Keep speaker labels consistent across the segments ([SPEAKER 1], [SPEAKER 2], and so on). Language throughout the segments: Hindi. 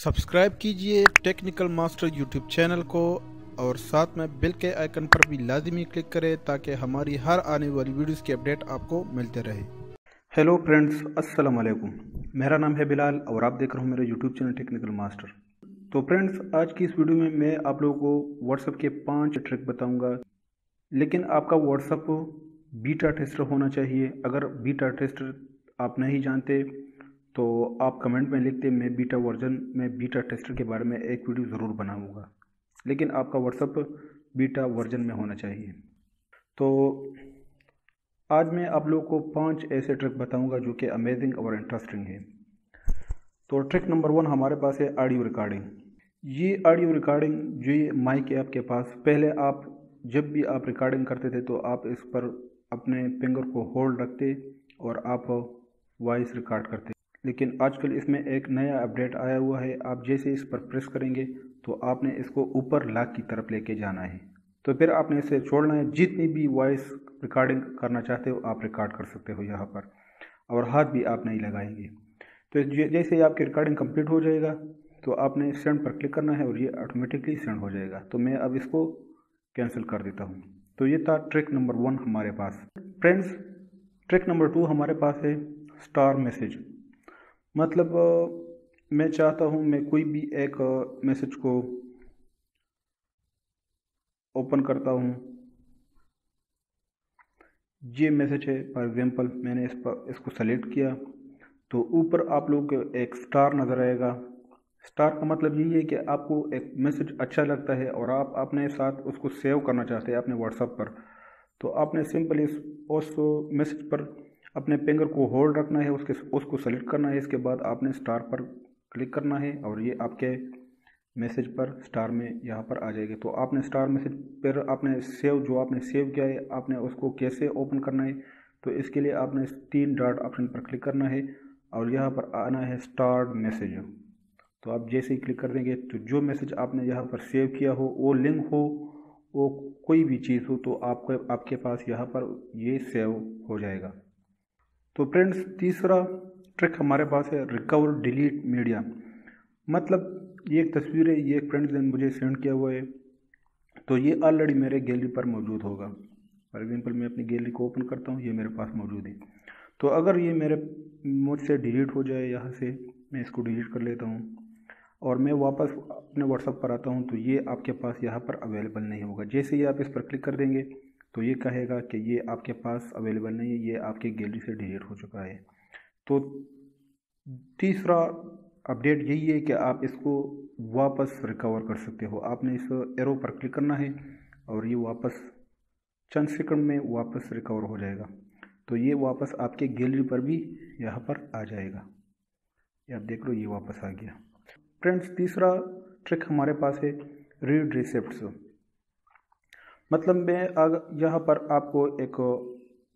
[SPEAKER 1] सब्सक्राइब कीजिए टेक्निकल मास्टर यूट्यूब चैनल को और साथ में बेल के आइकन पर भी लाजिमी क्लिक करें ताकि हमारी हर आने वाली वीडियोस की अपडेट आपको मिलते रहे। हेलो फ्रेंड्स, अस्सलाम वालेकुम। मेरा नाम है बिलाल और आप देख रहे हो मेरा यूट्यूब चैनल टेक्निकल मास्टर। तो फ्रेंड्स, आज की इस वीडियो में मैं आप लोगों को व्हाट्सएप के 5 ट्रिक बताऊँगा, लेकिन आपका व्हाट्सएप बीटा टेस्टर होना चाहिए। अगर बीटा टेस्टर आप नहीं जानते तो आप कमेंट में लिखते, मैं बीटा टेस्टर के बारे में एक वीडियो ज़रूर बनाऊंगा, लेकिन आपका व्हाट्सएप बीटा वर्जन में होना चाहिए। तो आज मैं आप लोगों को 5 ऐसे ट्रिक बताऊंगा जो कि अमेजिंग और इंटरेस्टिंग है। तो ट्रिक नंबर 1 हमारे पास है ऑडियो रिकॉर्डिंग। ये ऑडियो रिकॉर्डिंग जो ये माइक है आपके पास, पहले आप जब भी आप रिकॉर्डिंग करते थे तो आप इस पर अपने फिंगर को होल्ड रखते और आप वॉइस रिकॉर्ड करते, लेकिन आजकल इसमें एक नया अपडेट आया हुआ है। आप जैसे इस पर प्रेस करेंगे तो आपने इसको ऊपर लॉक की तरफ लेके जाना है, तो फिर आपने इसे छोड़ना है। जितनी भी वॉइस रिकॉर्डिंग करना चाहते हो आप रिकॉर्ड कर सकते हो यहाँ पर, और हाथ भी आप नहीं लगाएंगे। तो जैसे ही आपकी रिकॉर्डिंग कंप्लीट हो जाएगा तो आपने सेंड पर क्लिक करना है और ये ऑटोमेटिकली सेंड हो जाएगा। तो मैं अब इसको कैंसिल कर देता हूँ। तो ये था ट्रिक नंबर 1 हमारे पास। फ्रेंड्स, ट्रिक नंबर 2 हमारे पास है स्टार मैसेज। मतलब मैं चाहता हूँ मैं कोई भी एक मैसेज को ओपन करता हूँ। ये मैसेज है, फॉर एग्जांपल मैंने इसको सेलेक्ट किया तो ऊपर आप लोगों को एक स्टार नज़र आएगा। स्टार का मतलब यही है कि आपको एक मैसेज अच्छा लगता है और आप अपने साथ उसको सेव करना चाहते हैं अपने व्हाट्सएप पर। तो आपने सिंपली उस मैसेज पर अपने फिंगर को होल्ड रखना है, उसको सेलेक्ट करना है। इसके बाद आपने स्टार पर क्लिक करना है और ये आपके मैसेज पर स्टार में यहाँ पर आ जाएगी। तो आपने स्टार मैसेज पर आपने जो आपने सेव किया है आपने उसको कैसे ओपन करना है, तो इसके लिए आपने 3 डॉट ऑप्शन पर क्लिक करना है और यहाँ पर आना है स्टार मैसेज। तो आप जैसे ही क्लिक कर देंगे तो जो मैसेज आपने यहाँ पर सेव किया हो, वो लिंक हो, वो कोई भी चीज़ हो, तो आपके पास यहाँ पर ये सेव हो जाएगा। तो फ्रेंड्स, तीसरा ट्रिक हमारे पास है रिकवर डिलीट मीडिया। मतलब ये एक तस्वीर है, ये एक फ्रेंड्स ने मुझे सेंड किया हुआ है, तो ये ऑलरेडी मेरे गैलरी पर मौजूद होगा। फॉर एग्जांपल मैं अपनी गैलरी को ओपन करता हूँ, ये मेरे पास मौजूद है। तो अगर ये मुझसे डिलीट हो जाए, यहाँ से मैं इसको डिलीट कर लेता हूँ और मैं वापस अपने व्हाट्सएप पर आता हूँ तो ये आपके पास यहाँ पर अवेलेबल नहीं होगा। जैसे ही आप इस पर क्लिक कर देंगे तो ये कहेगा कि ये आपके पास अवेलेबल नहीं है, ये आपकी गैलरी से डिलीट हो चुका है। तो तीसरा अपडेट यही है कि आप इसको वापस रिकवर कर सकते हो। आपने इस एरो पर क्लिक करना है और ये वापस चंद सेकंड में वापस रिकवर हो जाएगा। तो ये वापस आपके गैलरी पर भी यहाँ पर आ जाएगा। ये आप देख लो, ये वापस आ गया। फ्रेंड्स, तीसरा ट्रिक हमारे पास है रीड रिसिप्ट्स। मतलब मैं यहाँ पर आपको एक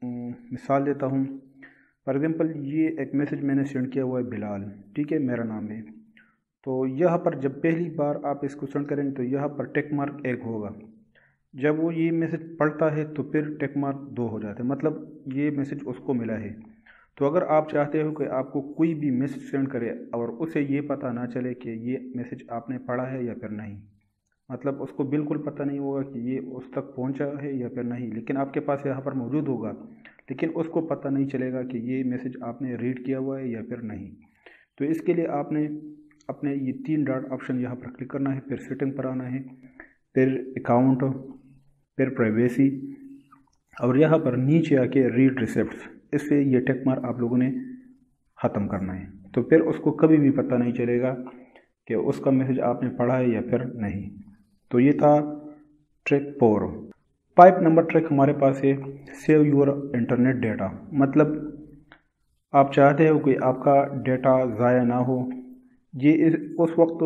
[SPEAKER 1] मिसाल देता हूँ। फॉर एग्जांपल ये एक मैसेज मैंने सेंड किया हुआ है बिलाल, ठीक है, मेरा नाम है। तो यहाँ पर जब पहली बार आप इसको सेंड करेंगे तो यहाँ पर टिक मार्क 1 होगा। जब वो ये मैसेज पढ़ता है तो फिर टिक मार्क 2 हो जाता है, मतलब ये मैसेज उसको मिला है। तो अगर आप चाहते हो कि आपको कोई भी मैसेज सेंड करे और उसे ये पता ना चले कि ये मैसेज आपने पढ़ा है या फिर नहीं, मतलब उसको बिल्कुल पता नहीं होगा कि ये उस तक पहुंचा है या फिर नहीं, लेकिन आपके पास यहाँ पर मौजूद होगा, लेकिन उसको पता नहीं चलेगा कि ये मैसेज आपने रीड किया हुआ है या फिर नहीं। तो इसके लिए आपने अपने ये 3 डॉट ऑप्शन यहाँ पर क्लिक करना है, फिर सेटिंग पर आना है, फिर अकाउंट, फिर प्राइवेसी और यहाँ पर नीचे आके रीड रिसिप्ट्स। इससे ये टिक मार्क आप लोगों ने ख़त्म करना है, तो फिर उसको कभी भी पता नहीं चलेगा कि उसका मैसेज आपने पढ़ा है या फिर नहीं। तो ये था ट्रिक 4। 5 नंबर ट्रिक हमारे पास है सेव योर इंटरनेट डेटा। मतलब आप चाहते हो कि आपका डेटा ज़ाया ना हो। ये उस वक्त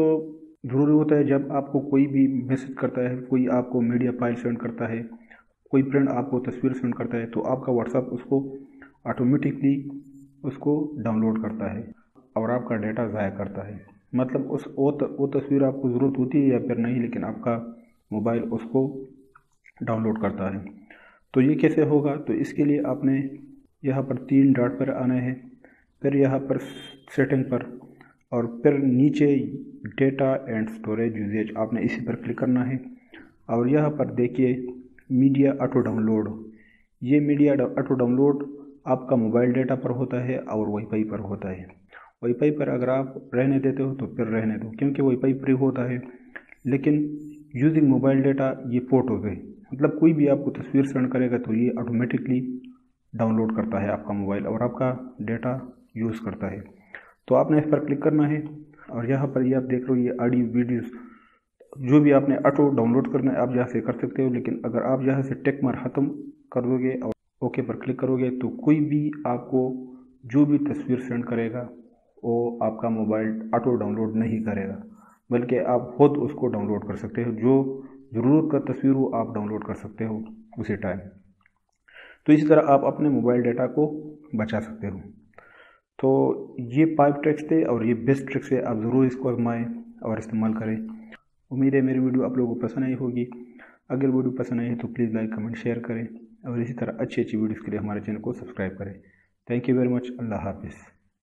[SPEAKER 1] ज़रूरी होता है जब आपको कोई भी मैसेज करता है, कोई आपको मीडिया फाइल सेंड करता है, कोई फ्रेंड आपको तस्वीर सेंड करता है, तो आपका व्हाट्सएप उसको ऑटोमेटिकली उसको डाउनलोड करता है और आपका डेटा ज़ाया करता है। मतलब वो तस्वीर आपको ज़रूरत होती है या फिर नहीं, लेकिन आपका मोबाइल उसको डाउनलोड करता है। तो ये कैसे होगा? तो इसके लिए आपने यहाँ पर 3 डॉट पर आना है, फिर यहाँ पर सेटिंग पर और फिर नीचे डेटा एंड स्टोरेज यूजेज, आपने इसी पर क्लिक करना है। और यहाँ पर देखिए मीडिया ऑटो डाउनलोड, ये मीडिया ऑटो डाउनलोड आपका मोबाइल डेटा पर होता है और वाईफाई पर होता है। वाईफाई पर अगर आप रहने देते हो तो फिर रहने दो, क्योंकि वाईफाई फ्री होता है। लेकिन यूजिंग मोबाइल डेटा ये पोर्ट हो गए, मतलब कोई भी आपको तस्वीर सेंड करेगा तो ये ऑटोमेटिकली डाउनलोड करता है आपका मोबाइल और आपका डेटा यूज़ करता है। तो आपने इस पर क्लिक करना है और यहाँ पर ये आप देख रहे हो ये ऑडियो वीडियोस जो भी आपने ऑटो डाउनलोड करना है आप यहाँ से कर सकते हो। लेकिन अगर आप यहाँ से टिक मार्क ख़त्म कर दोगे और ओके पर क्लिक करोगे तो कोई भी आपको जो भी तस्वीर सेंड करेगा वो आपका मोबाइल ऑटो डाउनलोड नहीं करेगा, बल्कि आप खुद उसको डाउनलोड कर सकते हो। जो ज़रूरत का तस्वीर हो आप डाउनलोड कर सकते हो उसी टाइम। तो इसी तरह आप अपने मोबाइल डेटा को बचा सकते हो। तो ये 5 ट्रिक्स थे और ये बेस्ट ट्रिक्स है, आप ज़रूर इसको आजमाएं और इस्तेमाल करें। उम्मीद है मेरी वीडियो आप लोगों को पसंद आई होगी। अगर वीडियो पसंद आई है तो प्लीज़ लाइक कमेंट शेयर करें और इसी तरह अच्छी अच्छी वीडियोज़ के लिए हमारे चैनल को सब्सक्राइब करें। Thank you very much. अल्लाह हाफिज़।